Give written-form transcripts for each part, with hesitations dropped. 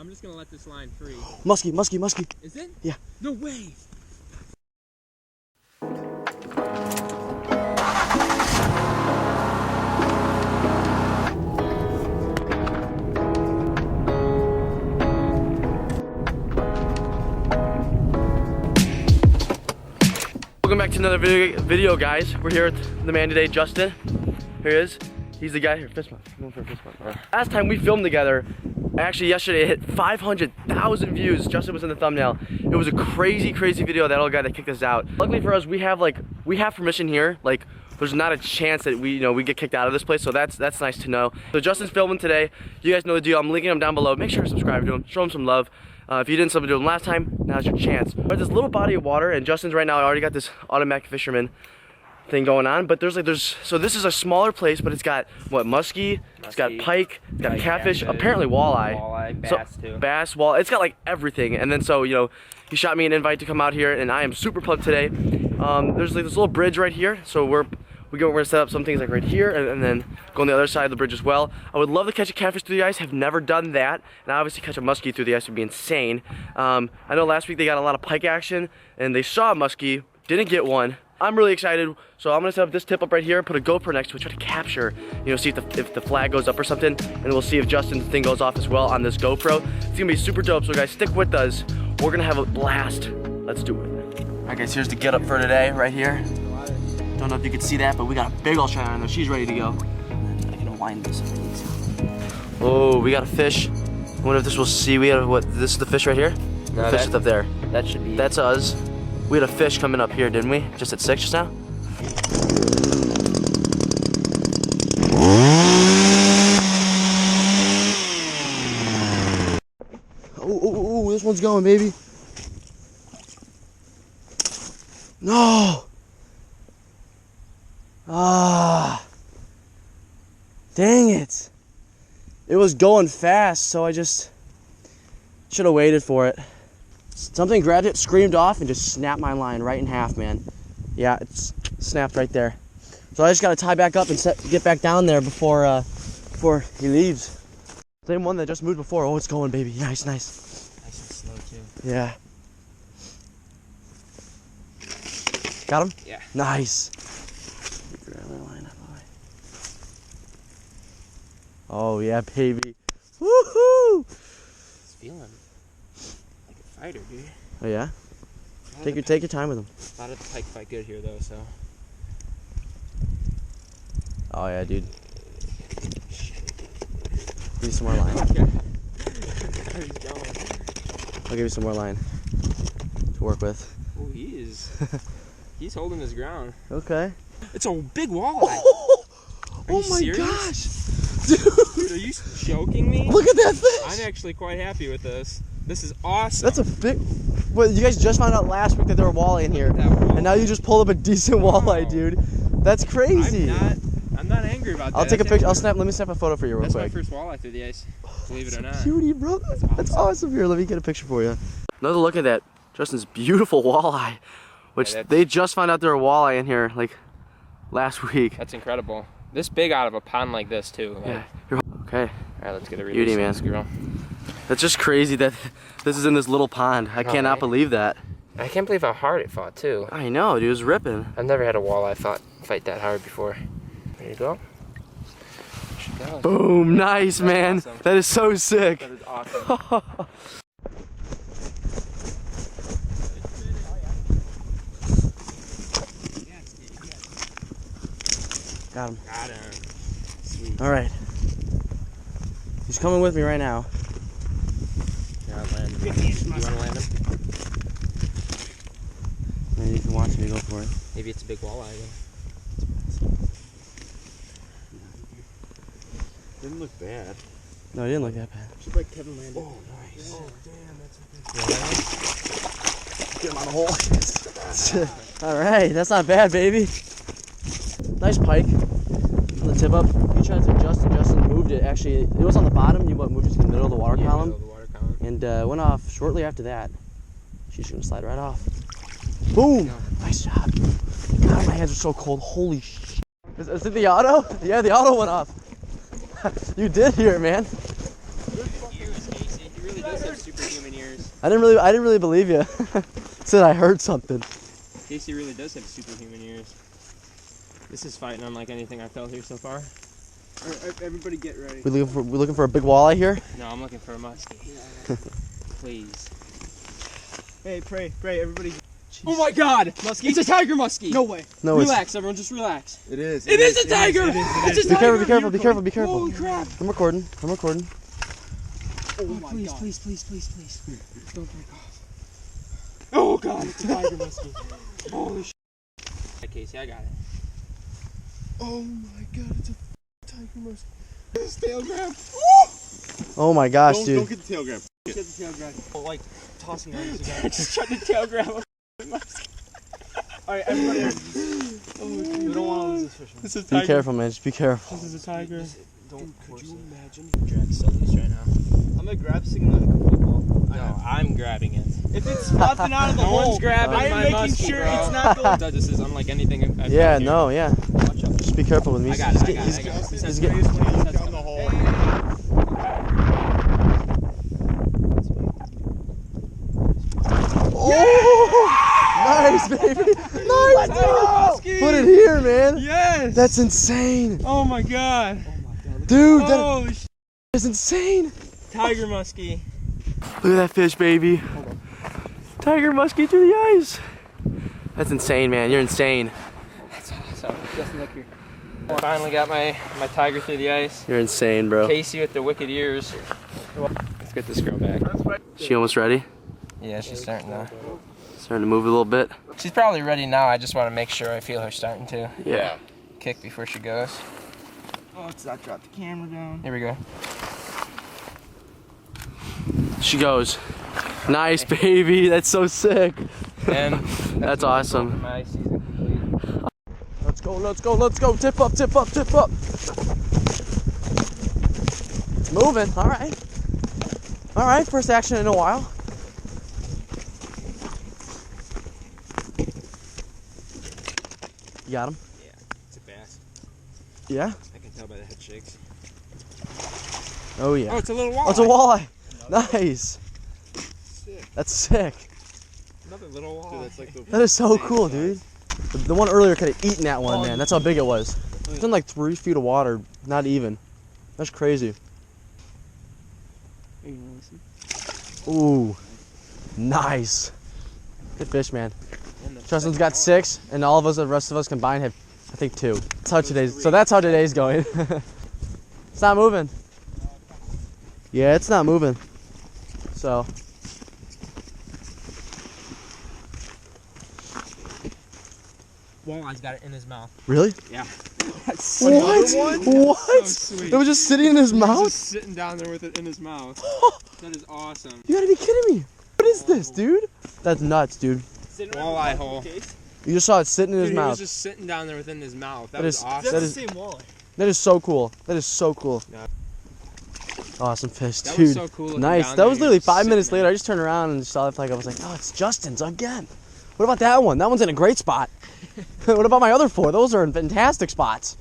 I'm just gonna let this line free. Musky, musky, musky. Is it? Yeah. No way. Welcome back to another video, guys. We're here with the man today, Justin. Here he is. He's the guy here. Fist bump. I'm going for a fist bump. Last time we filmed together, actually yesterday, it hit 500,000 views. Justin was in the thumbnail. It was a crazy, crazy video. That old guy that kicked us out. Luckily for us, we have permission here. Like, there's not a chance that we get kicked out of this place. So that's nice to know. So Justin's filming today. You guys know the deal. I'm linking him down below. Make sure to subscribe to him. Show him some love. If you didn't sub to him last time, now's your chance. But this little body of water, and Justin's right now, I already got this automatic fisherman thing going on. But so this is a smaller place, but it's got what, musky, it's got pike, it's got catfish, apparently walleye. Walleye, bass too. Bass, walleye, it's got like everything. And then so, he shot me an invite to come out here, and I am super pumped today. There's like this little bridge right here, so we're gonna set up some things like right here, and then go on the other side of the bridge as well. I would love to catch a catfish through the ice. Have never done that, and obviously catch a muskie through the ice would be insane. I know last week they got a lot of pike action, and they saw a muskie, didn't get one. I'm really excited, so I'm gonna set up this tip up right here, put a GoPro next to it, try to capture, see if the flag goes up or something, and we'll see if Justin's thing goes off as well on this GoPro. It's gonna be super dope, so guys, stick with us. We're gonna have a blast. Let's do it. All right, guys, here's the get up for today, right here. Don't know if you can see that, but we got a big old shiner on there. She's ready to go. And I can wind this. Oh, we got a fish. I wonder if this will see. We got what? This is the fish right here. No, the fish is up there. That should be. That's us. We had a fish coming up here, didn't we? Just at 6 just now. Oh, this one's going, baby. No. Ah, dang it. It was going fast, so I just should have waited for it. Something grabbed it, screamed off, and just snapped my line right in half, man. Yeah, it's snapped right there. So I just got to tie back up and get back down there before he leaves. Same one that just moved before. Oh, it's going, baby. Nice. Nice and slow, too. Yeah. Got him? Yeah. Nice. Oh yeah, baby. Woohoo! It's feeling like a fighter, dude. Oh yeah? Take your time with him. A lot of the pike fight good here though, so. Oh yeah, dude. Give you some more line. I'll give you some more line to work with. Oh, he's holding his ground. Okay. It's a big walleye. Oh my serious? Gosh. Dude, are you joking me? Look at that fish! I'm actually quite happy with this. This is awesome. That's a big... Well, you guys just found out last week that there were walleye in here. And now you just pulled up a decent walleye, dude. That's crazy. I'm not angry about that. I'll take a picture. Let me snap a photo for you real quick. That's my first walleye through the ice, believe it or not. Cutie, bro. That's awesome. Here, let me get a picture for you. Another look at that. Justin's beautiful walleye. Which they just found out there were walleye in here, like, last week. That's incredible. This big out of a pond like this too. Like. Yeah. Okay. All right, let's get a release. Beauty, man. Squirrel. That's just crazy that this is in this little pond. I cannot believe that. I can't believe how hard it fought too. I know, dude. It was ripping. I've never had a walleye fight that hard before. There you go. Boom. Nice, man. Awesome. That is so sick. That is awesome. Got him. Got him. Sweet. All right. He's coming with me right now. Yeah, I'll land him. You want to land him? Maybe you can watch me go for it. Maybe it's a big walleye then. Didn't look bad. No, it didn't look that bad. Just like Kevin landed. Oh, nice. Oh, damn, that's a Get him on the hole. All right, that's not bad, baby. Nice pike on the tip up. You tried to Justin moved it. Actually, it was on the bottom. You moved it to the middle of the water column. Middle of the water column. And went off shortly after that. She's gonna slide right off. Boom! Nice job. God, my hands are so cold. Holy shit. Is it the auto? Yeah, the auto went off. You did hear it, man. Good for you, Casey. He really does Superhuman ears. I didn't really believe you. Said I heard something. Casey really does have superhuman ears. This is fighting unlike anything I've felt here so far. Everybody get ready. We looking for a big walleye here? No, I'm looking for a musky. Yeah. Please. Hey, pray, everybody. Jeez. Oh my God! Musky. It's a tiger musky. No way. No, relax, everyone, just relax. It is. It is a tiger! It's a tiger! Be careful. Holy crap! I'm recording. Oh my please, God. please. Don't break off. Oh God, it's a tiger musky. Holy shit. Hey, Casey, I got it. Oh my God, it's a tiger musky. It's tail grab. Oh my gosh, dude. Don't get the tail grab. Get the tail grab. Like tossing arms again. Just trying to tail grab a musky. Alright, everybody. We don't want to lose this fish. This is a Be tiger. careful, man. Just be careful. This is a tiger. Could you imagine? Drag sillies right now. I'm gonna grab something like a football. No, I'm grabbing it. If it's popping out of the No hole, one's grabbing I am my making musky, sure bro. it's not going. This is unlike anything I've Yeah, done here. no, yeah. Watch out. Just be careful with me. I got it. He's He's getting- Down the hole. Nice, baby. Nice. Musky. Put it here, man. Yes. That's insane. Oh my God. Dude, that Holy sh! is insane. Tiger musky. Look at that fish, baby. Tiger musky through the ice. That's insane, man. You're insane. So, Justin, look here. Finally got my tiger through the ice. You're insane, bro. Casey with the wicked ears. Let's get this girl back. She almost ready? Yeah, she's starting to. Starting to move a little bit. She's probably ready now. I just want to make sure I feel her starting to Yeah. kick before she goes. Oh, it's not drop the camera down. Here we go. She goes. Nice, baby. That's so sick. And That's awesome. my season complete. Let's go. Tip up. It's moving. All right. First action in a while. You got him? Yeah, it's a bass. Yeah? I can tell by the head shakes. Oh, yeah. Oh, it's a little walleye. Oh, it's a walleye. Nice. Sick. That's sick. Another little walleye. Dude, that's like the That is so same cool, size. dude. The one earlier could have eaten that one, man. That's how big it was. It's in like 3 feet of water. Not even. That's crazy. Ooh. Nice. Good fish, man. Justin's got 6, and all of us, the rest of us combined, have, I think, 2. That's how today's going. It's not moving. Yeah, it's not moving. So. Walleye's got it in his mouth. Really? Yeah. What? What? So sweet. It was just sitting in his mouth? Just sitting down there with it in his mouth. That is awesome. You gotta be kidding me. What is this, dude? That's nuts, dude. Walleye hole. You just saw it sitting in his Dude, he mouth. was just sitting down there within his mouth. That That was is- awesome. that That's is- the same walleye. That is so cool. That is so cool. Yeah. Awesome fish, That dude. was so cool looking Nice. down That there. was He literally was 5 sitting minutes there. later. I just turned around and saw the flag. I was like, oh, it's Justin's again. What about that one? That one's in a great spot. What about my other 4? Those are in fantastic spots.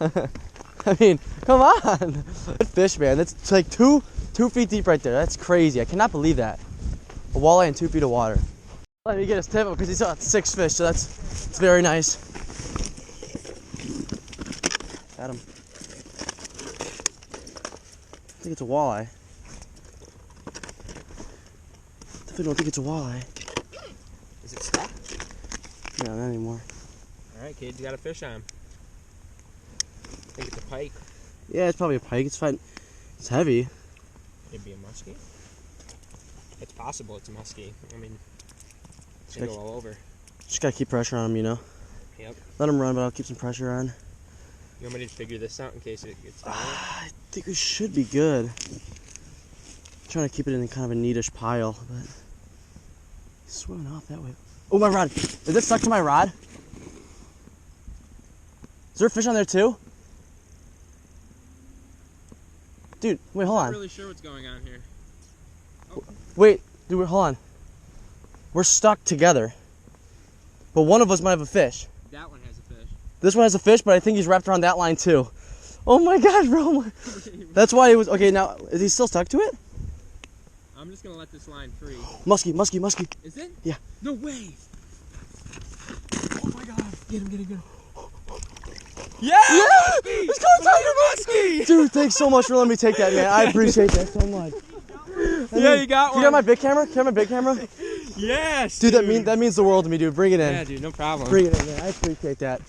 I mean, come on. Good fish, man. That's like 2 feet deep right there. That's crazy. I cannot believe that. A walleye in 2 feet of water. Let me get his tip up because he's got 6 fish, so it's very nice. Got him. I think it's a walleye. Definitely don't think it's a walleye. Is it stuck? No, not anymore. Alright, kids, you got a fish on. I think it's a pike. Yeah, it's probably a pike. It's fine. It's heavy. It'd be a muskie. It's possible it's a muskie. I mean, it's Okay. go all over. Just gotta keep pressure on him, you know. Yep. Let him run, but I'll keep some pressure on. You want me to figure this out in case it gets down? I think we should be good. Trying to keep it in kind of a neatish pile, but he's swimming off that way. Oh, my rod! Is it stuck to my rod? Is there a fish on there too? Dude, wait, hold I'm on. not really sure what's going on here. Wait, dude, hold on. We're stuck together, but one of us might have a fish. That one has a fish. This one has a fish, but I think he's wrapped around that line too. Oh my God, bro! That's why he was okay. Now, is he still stuck to it? I'm just gonna let this line free. Musky, musky, musky. Is it? Yeah. No way. Oh my god. Get him, get him, get him. Yeah! It's called Tiger Musky! Dude, thanks so much for letting me take that, man. I appreciate that so much. Yeah, you got one. You got my big camera? Can I have my big camera? Yes. Dude, that means the world to me, dude. Bring it in. Yeah, dude, no problem. Bring it in, man. I appreciate that.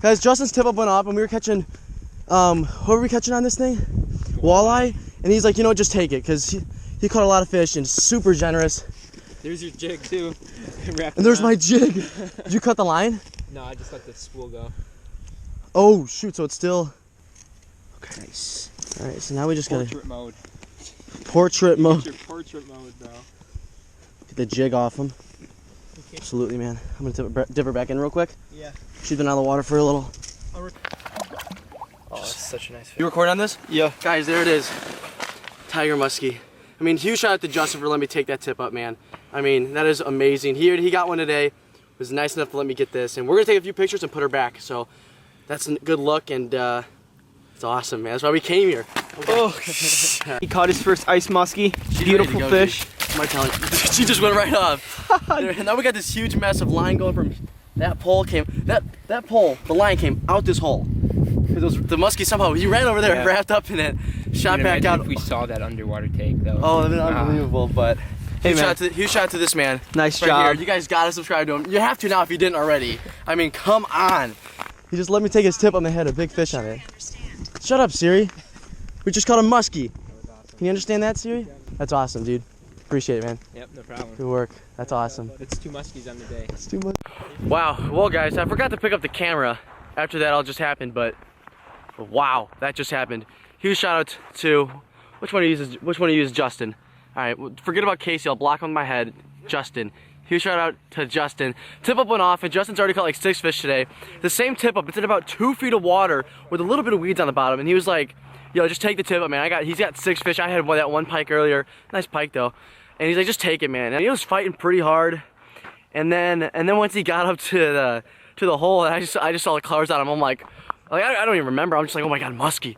Guys, Justin's tip up went off and we were catching, what were we catching on this thing? Walleye. And he's like, you know what, just take it, because he caught a lot of fish and super generous. There's your jig too. And there's my jig. Did you cut the line? No, I just let the spool go. Oh shoot, so it's still. Okay. Nice. All right, so now we just gotta. Portrait mode. Portrait mode. Your portrait mode, bro. Get the jig off him. Okay. Absolutely, man. I'm gonna dip her back in real quick. Yeah. She's been out of the water for a little. Oh, that's such a nice fish. You recording on this? Yeah. Guys, there it is. Tiger musky. I mean, huge shout out to Justin for letting me take that tip up, man. I mean, that is amazing. He got one today. Was nice enough to let me get this, and we're gonna take a few pictures and put her back. So that's a good look, and it's awesome, man. That's why we came here. Oh, he caught his first ice muskie. Beautiful go, fish. Am I telling you? She just went right off. And now we got this huge massive line going from that pole that pole. The line came out this hole. The muskie somehow he ran over there, Yeah. wrapped up in it, shot Dude, back imagine out. if we saw that underwater take though. Oh, that'd been unbelievable. But Hey, man. huge shout out to this man. Nice Right job. here. You guys gotta subscribe to him. You have to now if you didn't already. I mean, come on. He just let me take his tip on the head, a big fish on it. Shut up, Siri. We just caught a muskie. Can you understand that, Siri? That's awesome, dude. Appreciate it, man. Yep, no problem. Good work. That's awesome. It's 2 muskies on the day. It's too much. Wow. Well, guys, I forgot to pick up the camera after that all just happened, but wow, that just happened. Huge shout out to which one of you is Justin. All right, forget about Casey. I'll block him with my head. Justin. Huge shout out to Justin. Tip up went off, and Justin's already caught like 6 fish today. The same tip up. It's in about 2 feet of water with a little bit of weeds on the bottom, and he was like, "Yo, just take the tip up, man. He's got 6 fish. I had that one pike earlier. Nice pike though." And he's like, "Just take it, man." And he was fighting pretty hard. And then once he got up to the hole, and I just saw the colors on him. I'm like I don't even remember. I'm just like, "Oh my god, musky,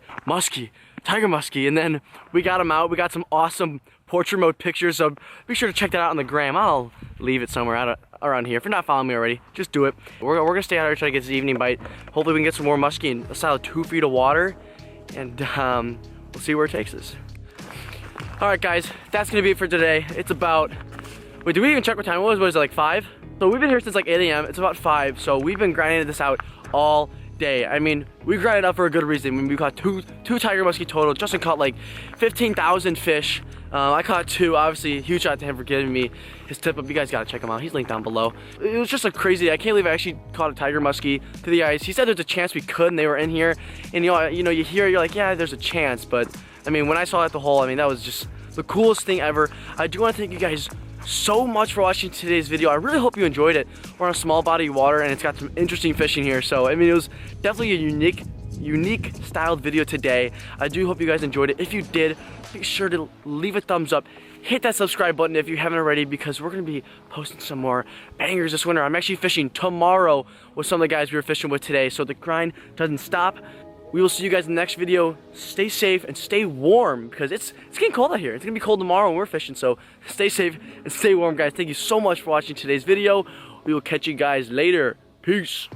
tiger musky." And then we got him out. We got some awesome portrait mode pictures, so be sure to check that out on the gram. I'll leave it somewhere out around here. If you're not following me already, just do it. We're gonna stay out here try to get this evening bite. Hopefully we can get some more musky in a solid 2 feet of water, and we'll see where it takes us. All right, guys, that's gonna be it for today. It's about, wait, did we even check what time it was? Was it like 5? So we've been here since like 8 a.m. It's about 5, so we've been grinding this out all day. I mean, we grinded out for a good reason. When we caught two tiger musky total. Justin caught like 15,000 fish. I caught 2. Obviously, huge shout out to him for giving me his tip up. You guys gotta check him out. He's linked down below. It was just a crazy day. I can't believe I actually caught a tiger musky to the ice. He said there's a chance we could, and they were in here. And you know, you hear, you're like, yeah, there's a chance. But I mean, when I saw it at the hole, I mean, that was just the coolest thing ever. I do want to thank you guys so much for watching today's video. I really hope you enjoyed it. We're on a small body of water and it's got some interesting fishing here. So I mean, it was definitely a unique styled video today. I do hope you guys enjoyed it. If you did, make sure to leave a thumbs up. Hit that subscribe button if you haven't already, because we're gonna be posting some more bangers this winter. I'm actually fishing tomorrow with some of the guys we were fishing with today, so the grind doesn't stop. We will see you guys in the next video. Stay safe and stay warm, because it's getting cold out here. It's gonna be cold tomorrow when we're fishing, so stay safe and stay warm, guys. Thank you so much for watching today's video. We will catch you guys later. Peace.